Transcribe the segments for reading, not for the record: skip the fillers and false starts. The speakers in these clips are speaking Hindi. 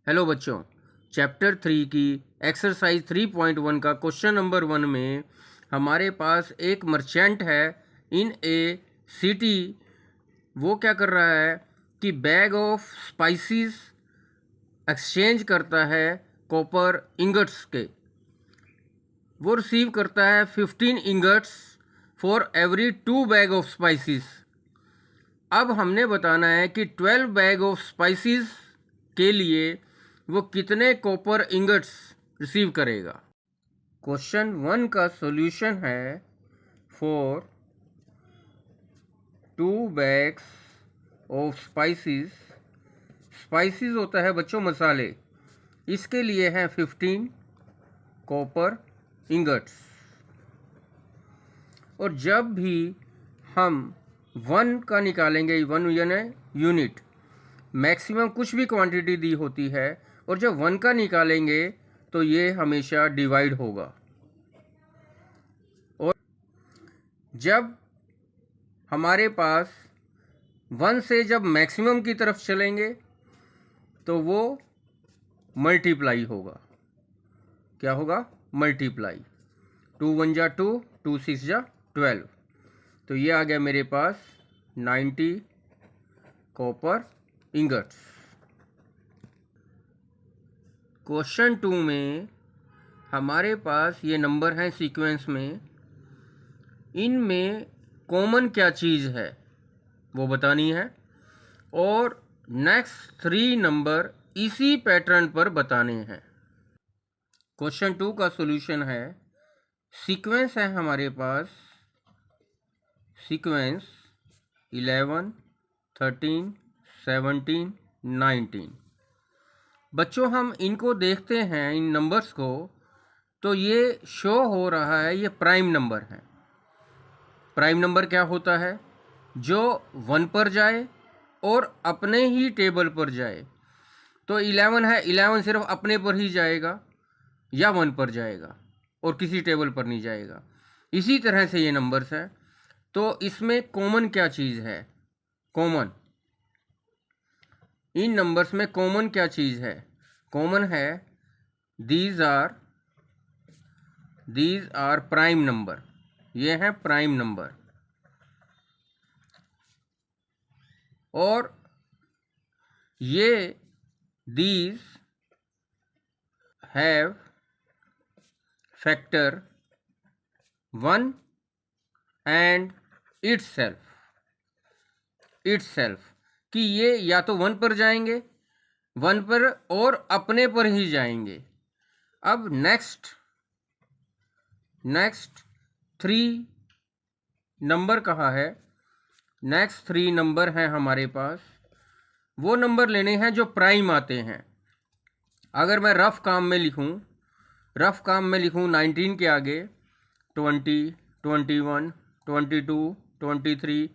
हेलो बच्चों, चैप्टर 3 की एक्सरसाइज 3.1 का क्वेश्चन नंबर 1 में हमारे पास एक मर्चेंट है इन ए सिटी। वो क्या कर रहा है कि बैग ऑफ स्पाइसेस एक्सचेंज करता है कॉपर इंगट्स के। वो रिसीव करता है 15 ingots for every 2 bag of spices. अब हमने बताना है कि 12 बैग ऑफ स्पाइसेस के लिए वो कितने कॉपर इंगट्स रिसीव करेगा। क्वेश्चन 1 का सॉल्यूशन है for 2 bags of spices. Spices होता है बच्चों मसाले, इसके लिए है 15 कॉपर इंगट्स। और जब भी हम 1 का निकालेंगे, 1 यानी यूनिट, मैक्सिमम कुछ भी क्वांटिटी दी होती है, और जब 1 का निकालेंगे तो ये हमेशा डिवाइड होगा। और जब हमारे पास 1 से जब मैक्सिमम की तरफ चलेंगे तो वो मल्टीप्लाई होगा। क्या होगा? मल्टीप्लाई। 2 1 जा 2, 2 6 जा 12। तो ये आ गया मेरे पास 90 कॉपर इंगट्स। क्वेश्चन 2 में हमारे पास ये नंबर हैं सीक्वेंस में। इनमें कॉमन क्या चीज़ है वो बतानी है, और नेक्स्ट 3 नंबर इसी पैटर्न पर बताने हैं। क्वेश्चन 2 का सॉल्यूशन है, सीक्वेंस है हमारे पास, सीक्वेंस 11 13 17 19। बच्चों हम इनको देखते हैं, इन नंबर्स को, तो ये शो हो रहा है ये प्राइम नंबर है। प्राइम नंबर क्या होता है? जो 1 पर जाए और अपने ही टेबल पर जाए। तो 11 है, 11 सिर्फ अपने पर ही जाएगा या 1 पर जाएगा और किसी टेबल पर नहीं जाएगा। इसी तरह से ये नंबर्स हैं। तो इसमें कॉमन क्या चीज़ है? कॉमन, इन नंबर्स में कॉमन क्या चीज़ है? कॉमन है दीज आर प्राइम नंबर। ये हैं प्राइम नंबर। और ये दीज हैव फैक्टर 1 एंड इट्ससेल्फ कि ये या तो 1 पर जाएंगे, 1 पर और अपने पर ही जाएंगे। अब नेक्स्ट 3 नंबर कहाँ है? नेक्स्ट 3 नंबर हैं हमारे पास। वो नंबर लेने हैं जो प्राइम आते हैं। अगर मैं रफ काम में लिखूं 19 के आगे 20 21 22 23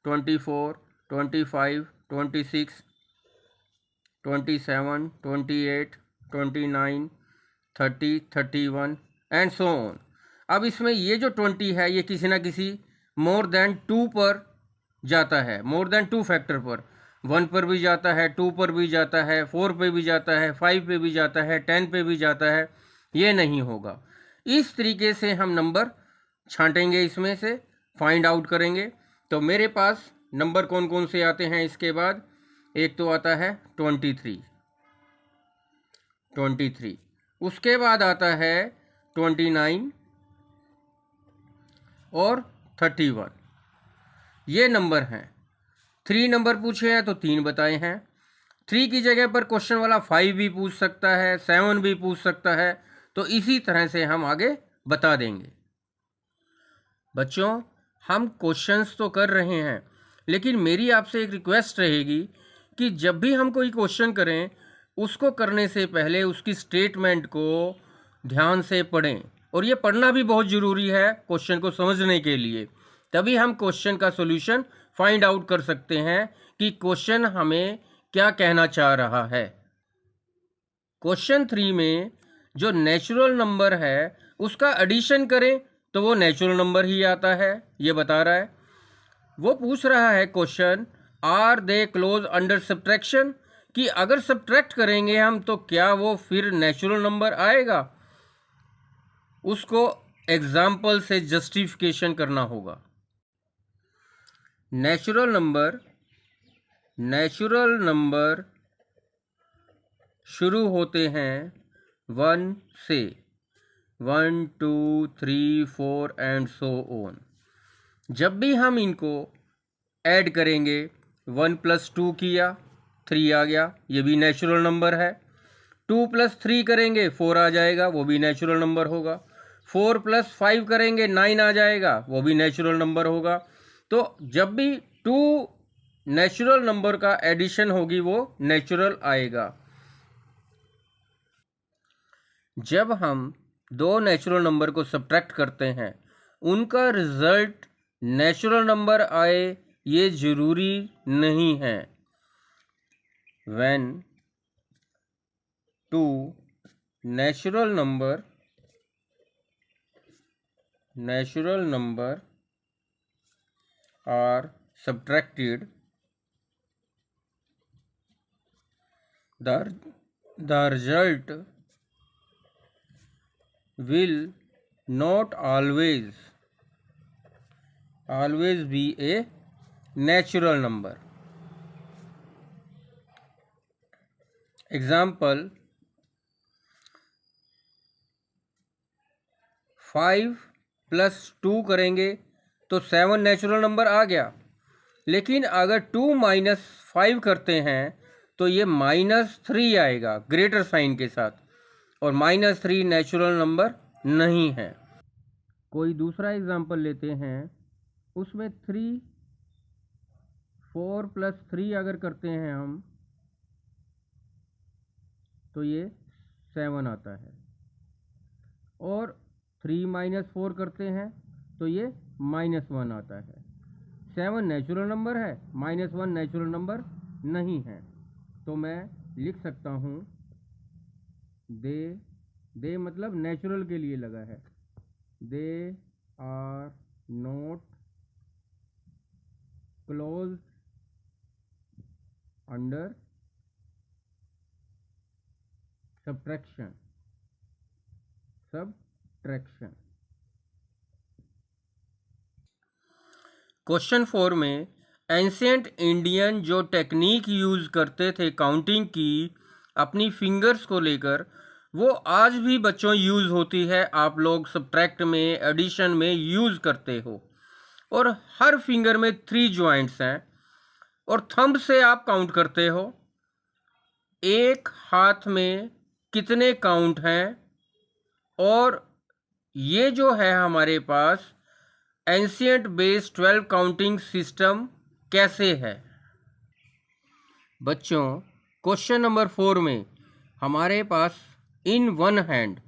24 25 26 27 28 29 30 31 एंड सो ऑन। अब इसमें ये जो 20 है ये किसी ना किसी मोर देन 2 पर जाता है, मोर देन 2 फैक्टर पर। 1 पर भी जाता है, 2 पर भी जाता है, 4 पे भी जाता है, 5 पे भी जाता है, 10 पे भी जाता है। ये नहीं होगा। इस तरीके से हम नंबर छांटेंगे, इसमें से फाइंड आउट करेंगे। तो मेरे पास नंबर कौन कौन से आते हैं इसके बाद? एक तो आता है 23, उसके बाद आता है 29 और 31। ये नंबर हैं। 3 नंबर पूछे हैं तो 3 बताए हैं। 3 की जगह पर क्वेश्चन वाला 5 भी पूछ सकता है, 7 भी पूछ सकता है। तो इसी तरह से हम आगे बता देंगे। बच्चों हम क्वेश्चंस तो कर रहे हैं, लेकिन मेरी आपसे एक रिक्वेस्ट रहेगी कि जब भी हम कोई क्वेश्चन करें उसको करने से पहले उसकी स्टेटमेंट को ध्यान से पढ़ें। और ये पढ़ना भी बहुत ज़रूरी है क्वेश्चन को समझने के लिए। तभी हम क्वेश्चन का सॉल्यूशन फाइंड आउट कर सकते हैं कि क्वेश्चन हमें क्या कहना चाह रहा है। क्वेश्चन 3 में जो नेचुरल नंबर है उसका एडिशन करें तो वो नेचुरल नंबर ही आता है, ये बता रहा है। वो पूछ रहा है question, are they close under subtraction, कि अगर सब्ट्रैक्ट करेंगे हम तो क्या वो फिर नेचुरल नंबर आएगा, उसको एग्जाम्पल से जस्टिफिकेशन करना होगा। नेचुरल नंबर शुरू होते हैं 1 से, 1 2 3 4 एंड सो ऑन। जब भी हम इनको ऐड करेंगे, 1 + 2 किया 3 आ गया, ये भी नेचुरल नंबर है। 2 + 3 करेंगे 4 आ जाएगा, वो भी नेचुरल नंबर होगा। 4 + 5 करेंगे 9 आ जाएगा, वो भी नेचुरल नंबर होगा। तो जब भी 2 नेचुरल नंबर का एडिशन होगी वो नेचुरल आएगा। जब हम दो नेचुरल नंबर को सब्ट्रैक्ट करते हैं, उनका रिजल्ट नेचुरल नंबर आए ये जरूरी नहीं है। When two natural number are subtracted, the result will not always be a natural number. Example, 5 + 2 करेंगे तो 7 नेचुरल नंबर आ गया, लेकिन अगर 2 - 5 करते हैं तो ये -3 आएगा ग्रेटर साइन के साथ, और -3 नेचुरल नंबर नहीं है। कोई दूसरा एग्जांपल लेते हैं, उसमें 4 + 3 अगर करते हैं हम तो ये 7 आता है, और 3 - 4 करते हैं तो ये -1 आता है। 7 नेचुरल नंबर है, -1 नेचुरल नंबर नहीं है। तो मैं लिख सकता हूँ दे मतलब नेचुरल के लिए लगा है, they are not close under subtraction. Question 4 में एंशिएंट इंडियन जो टेक्निक यूज़ करते थे काउंटिंग की अपनी फिंगर्स को लेकर, वो आज भी बच्चों यूज़ होती है। आप लोग सब्ट्रैक्ट में, एडिशन में यूज़ करते हो, और हर फिंगर में 3 जॉइंट्स हैं, और थंब से आप काउंट करते हो। एक हाथ में कितने काउंट हैं, और ये जो है हमारे पास एंशिएंट बेस 12 काउंटिंग सिस्टम कैसे है। बच्चों, क्वेश्चन नंबर 4 में हमारे पास इन 1 हैंड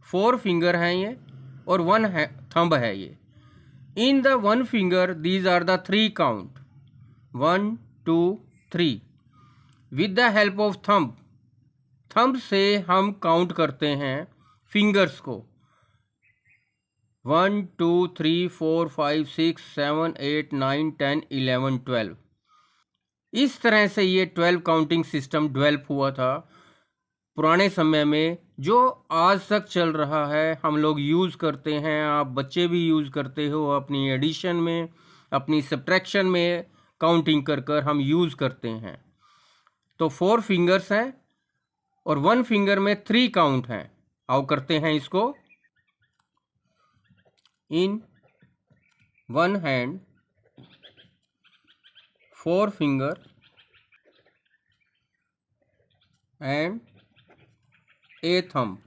4 फिंगर हैं ये, और 1 थंब है ये। In the 1 finger these are the 3 count, 1 2 3। With the help of thumb से हम काउंट करते हैं फिंगर्स को, 1 2 3 4 5 6 7 8 9 10 11 12। इस तरह से ये 12 काउंटिंग सिस्टम डेवलप हुआ था पुराने समय में, जो आज तक चल रहा है, हम लोग यूज़ करते हैं, आप बच्चे भी यूज़ करते हो अपनी एडिशन में, अपनी सब्ट्रैक्शन में काउंटिंग कर कर हम यूज़ करते हैं। तो 4 फिंगर्स हैं और 1 फिंगर में 3 काउंट हैं। आओ करते हैं इसको। इन 1 hand 4 finger and a thumb,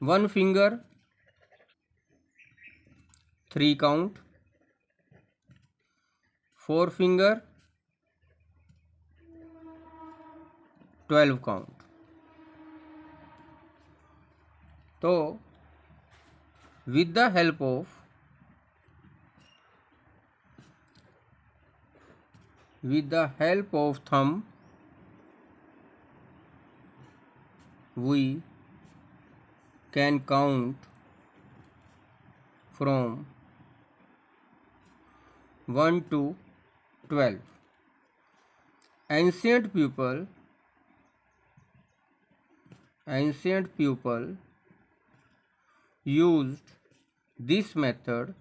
1 finger 3 count, 4 finger 12 count। तो with the help of thumb we can count from 1 to 12। ancient people used this method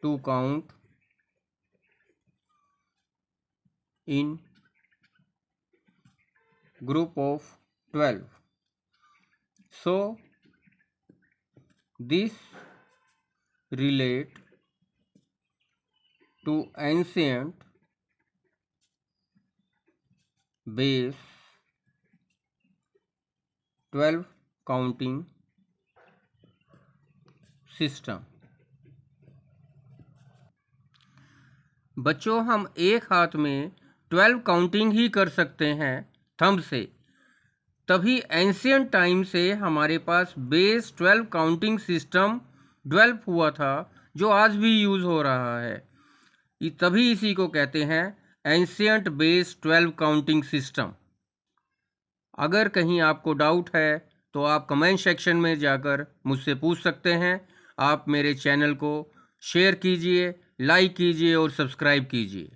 to count in group of 12. So this relate to ancient base 12 counting system। बच्चों, हम एक हाथ में 12 काउंटिंग ही कर सकते हैं थंब से, तभी एंशियंट टाइम से हमारे पास बेस 12 काउंटिंग सिस्टम डेवलप हुआ था, जो आज भी यूज़ हो रहा है। तभी इसी को कहते हैं एंशियंट बेस 12 काउंटिंग सिस्टम। अगर कहीं आपको डाउट है तो आप कमेंट सेक्शन में जाकर मुझसे पूछ सकते हैं। आप मेरे चैनल को शेयर कीजिए, लाइक कीजिए और सब्सक्राइब कीजिए।